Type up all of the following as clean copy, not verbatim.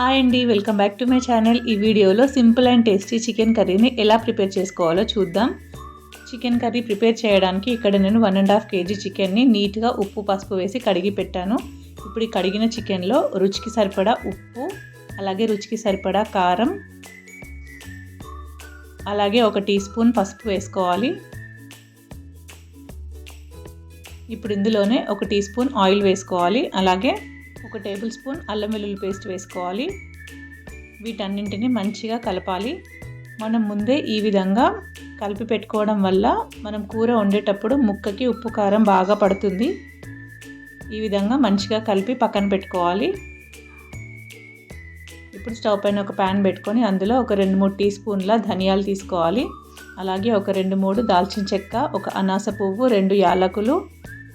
Hi అండి, welcome back to my channel. ఈ వీడియోలో సింపుల్ అండ్ టేస్టీ చికెన్ కర్రీని ఎలా ప్రిపేర్ చేసుకోవాలో చూద్దాం. చికెన్ కర్రీ ప్రిపేర్ చేయడానికి ఇక్కడ నేను 1.5 kg చికెన్ని నీట్గా ఉప్పు పసుపు వేసి కడిగి పెట్టాను. ఇప్పుడు ఈ కడిగిన చికెన్లో రుచికి సరిపడా ఉప్పు, అలాగే రుచికి సరిపడా కారం, అలాగే 1 టీ స్పూన్ పసుపు వేసుకోవాలి. ఇప్పుడు ఇందులోనే 1 టీ స్పూన్ ఆయిల్ వేసుకోవాలి. అలాగే 1 టేబుల్ స్పూన్ అల్లం వెల్లుల్లి పేస్ట్ వేసుకోవాలి. వీటన్నింటిని మంచిగా కలపాలి. మనం ముందే ఈ విధంగా కలిపి పెట్టుకోవడం వల్ల మనం కూర వండేటప్పుడు ముక్కకి ఉప్పు కారం బాగా పడుతుంది. ఈ విధంగా మంచిగా కలిపి పక్కన పెట్టుకోవాలి. ఇప్పుడు స్టవ్ పైన ఒక ప్యాన్ పెట్టుకొని అందులో ఒక 2-3 టీ స్పూన్ల ధనియాలు తీసుకోవాలి. అలాగే ఒక 2-3 దాల్చిన చెక్క, ఒక అనాస పువ్వు, 2 యాలకులు,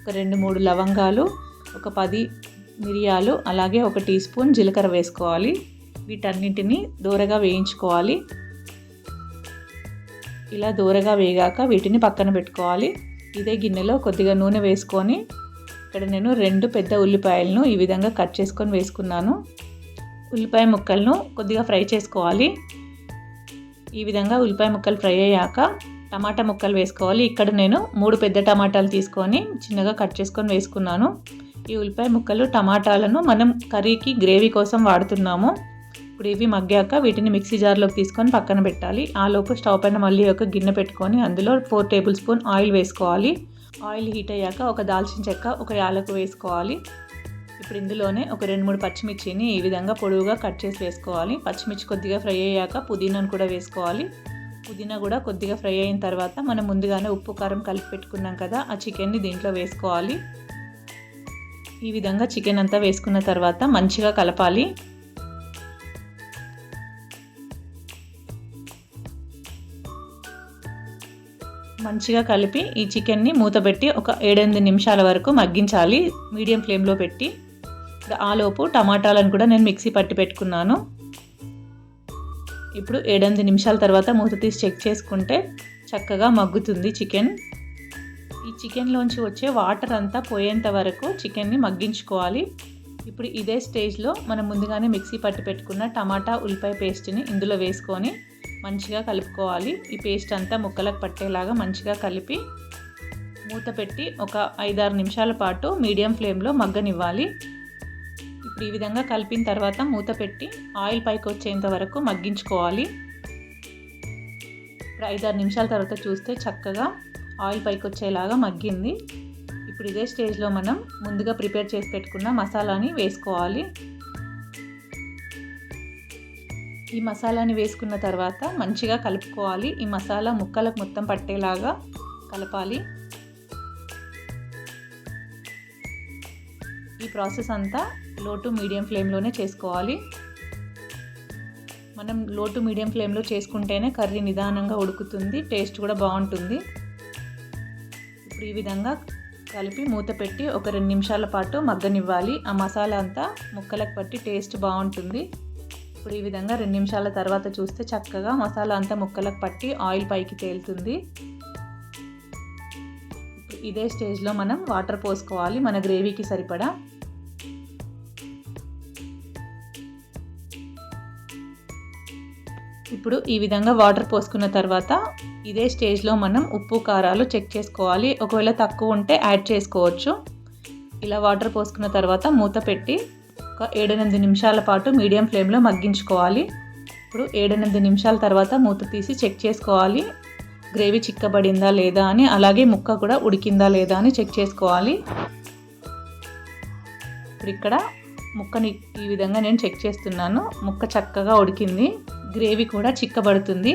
ఒక 2-3 లవంగాలు, ఒక 10 మిరియాలు, అలాగే 1 టీ స్పూన్ జీలకర్ర వేసుకోవాలి. వీటన్నింటినీ దూరగా వేయించుకోవాలి. ఇలా దూరగా వేగాక వీటిని పక్కన పెట్టుకోవాలి. ఇదే గిన్నెలో కొద్దిగా నూనె వేసుకొని ఇక్కడ నేను 2 పెద్ద ఉల్లిపాయలను ఈ విధంగా కట్ చేసుకొని వేసుకున్నాను. ఉల్లిపాయ ముక్కలను కొద్దిగా ఫ్రై చేసుకోవాలి. ఈ విధంగా ఉల్లిపాయ ముక్కలు ఫ్రై అయ్యాక టమాటా ముక్కలు వేసుకోవాలి. ఇక్కడ నేను 3 పెద్ద టమాటాలు తీసుకొని చిన్నగా కట్ చేసుకొని వేసుకున్నాను. ఈ ఉల్లిపాయ ముక్కలు టమాటాలను మనం కర్రీకి గ్రేవీ కోసం వాడుతున్నాము. ఇప్పుడు ఇవి మగ్గాక వీటిని మిక్సీ జార్లోకి తీసుకొని పక్కన పెట్టాలి. ఆలోపు స్టవ్ పైన మళ్ళీ ఒక గిన్నె పెట్టుకొని అందులో 4 టేబుల్ స్పూన్ ఆయిల్ వేసుకోవాలి. ఆయిల్ హీట్ అయ్యాక ఒక దాల్చిన చెక్క, ఒక యాలకు వేసుకోవాలి. ఇప్పుడు ఇందులోనే ఒక 2-3 పచ్చిమిర్చిని ఈ విధంగా పొడవుగా కట్ చేసి వేసుకోవాలి. పచ్చిమిర్చి కొద్దిగా ఫ్రై అయ్యాక పుదీనాను కూడా వేసుకోవాలి. పుదీనా కూడా కొద్దిగా ఫ్రై అయిన తర్వాత మనం ముందుగానే ఉప్పు కారం కలిపి పెట్టుకున్నాం కదా, ఆ చికెన్ని దీంట్లో వేసుకోవాలి. ఈ విధంగా చికెన్ అంతా వేసుకున్న తర్వాత మంచిగా కలపాలి. మంచిగా కలిపి ఈ చికెన్ని మూతపెట్టి ఒక 7-8 నిమిషాల వరకు మగ్గించాలి మీడియం ఫ్లేమ్లో పెట్టి. ఆలోపు టమాటాలను కూడా నేను మిక్సీ పట్టి పెట్టుకున్నాను. ఇప్పుడు 7-8 నిమిషాల తర్వాత మూత తీసి చెక్ చేసుకుంటే చక్కగా మగ్గుతుంది చికెన్. ఈ చికెన్లోంచి వచ్చే వాటర్ అంతా పోయేంత వరకు చికెన్ని మగ్గించుకోవాలి. ఇప్పుడు ఇదే స్టేజ్లో మనం ముందుగానే మిక్సీ పట్టి పెట్టుకున్న టమాటా ఉల్లిపాయ పేస్ట్ని ఇందులో వేసుకొని మంచిగా కలుపుకోవాలి. ఈ పేస్ట్ అంతా ముక్కలకు పట్టేలాగా మంచిగా కలిపి మూత పెట్టి ఒక 5-6 నిమిషాల పాటు మీడియం ఫ్లేమ్లో మగ్గనివ్వాలి. ఇప్పుడు ఈ విధంగా కలిపిన తర్వాత మూత పెట్టి ఆయిల్ పైకి వచ్చేంత వరకు మగ్గించుకోవాలి. ఇప్పుడు 5-6 నిమిషాల తర్వాత చూస్తే చక్కగా ఆయిల్ పైకి వచ్చేలాగా మగ్గింది. ఇప్పుడు ఇదే స్టేజ్లో మనం ముందుగా ప్రిపేర్ చేసి పెట్టుకున్న మసాలాని వేసుకోవాలి. ఈ మసాలాని వేసుకున్న తర్వాత మంచిగా కలుపుకోవాలి. ఈ మసాలా ముక్కలకు మొత్తం పట్టేలాగా కలపాలి. ఈ ప్రాసెస్ అంతా లో టు మీడియం ఫ్లేమ్లోనే చేసుకోవాలి. మనం లో టు మీడియం ఫ్లేమ్లో చేసుకుంటేనే కర్రీ నిదానంగా ఉడుకుతుంది, టేస్ట్ కూడా బాగుంటుంది. ఇప్పుడు ఈ విధంగా కలిపి మూత పెట్టి ఒక 2 నిమిషాల పాటు మగ్గనివ్వాలి. ఆ మసాలా అంతా ముక్కలకు పట్టి టేస్ట్ బాగుంటుంది. ఇప్పుడు ఈ విధంగా 2 నిమిషాల తర్వాత చూస్తే చక్కగా మసాలా అంతా ముక్కలకు పట్టి ఆయిల్ పైకి తేలుతుంది. ఇదే స్టేజ్లో మనం వాటర్ పోసుకోవాలి మన గ్రేవీకి సరిపడా. ఇప్పుడు ఈ విధంగా వాటర్ పోసుకున్న తర్వాత ఇదే స్టేజ్లో మనం ఉప్పు కారాలు చెక్ చేసుకోవాలి. ఒకవేళ తక్కువ ఉంటే యాడ్ చేసుకోవచ్చు. ఇలా వాటర్ పోసుకున్న తర్వాత మూత పెట్టి ఒక 7-8 నిమిషాల పాటు మీడియం ఫ్లేమ్లో మగ్గించుకోవాలి. ఇప్పుడు 7-8 నిమిషాల తర్వాత మూత తీసి చెక్ చేసుకోవాలి గ్రేవీ చిక్కబడిందా లేదా అని, అలాగే ముక్క కూడా ఉడికిందా లేదా అని చెక్ చేసుకోవాలి. ఇప్పుడు ఇక్కడ ముక్కని ఈ విధంగా నేను చెక్ చేస్తున్నాను. ముక్క చక్కగా ఉడికింది, గ్రేవీ కూడా చిక్కబడుతుంది.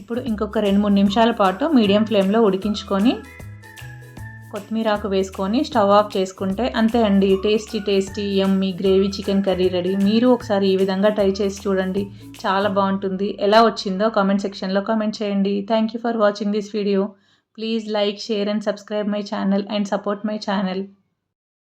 ఇప్పుడు ఇంకొక 2-3 నిమిషాల పాటు మీడియం ఫ్లేమ్లో ఉడికించుకొని కొత్తిమీర ఆకు వేసుకొని స్టవ్ ఆఫ్ చేసుకుంటే అంతే అండి, టేస్టీ యమ్మీ గ్రేవీ చికెన్ కర్రీ రెడీ. మీరు ఒకసారి ఈ విధంగా ట్రై చేసి చూడండి, చాలా బాగుంటుంది. ఎలా వచ్చిందో కామెంట్ సెక్షన్లో కామెంట్ చేయండి. Thank you for watching this video. Please like, share and subscribe my channel and support my channel.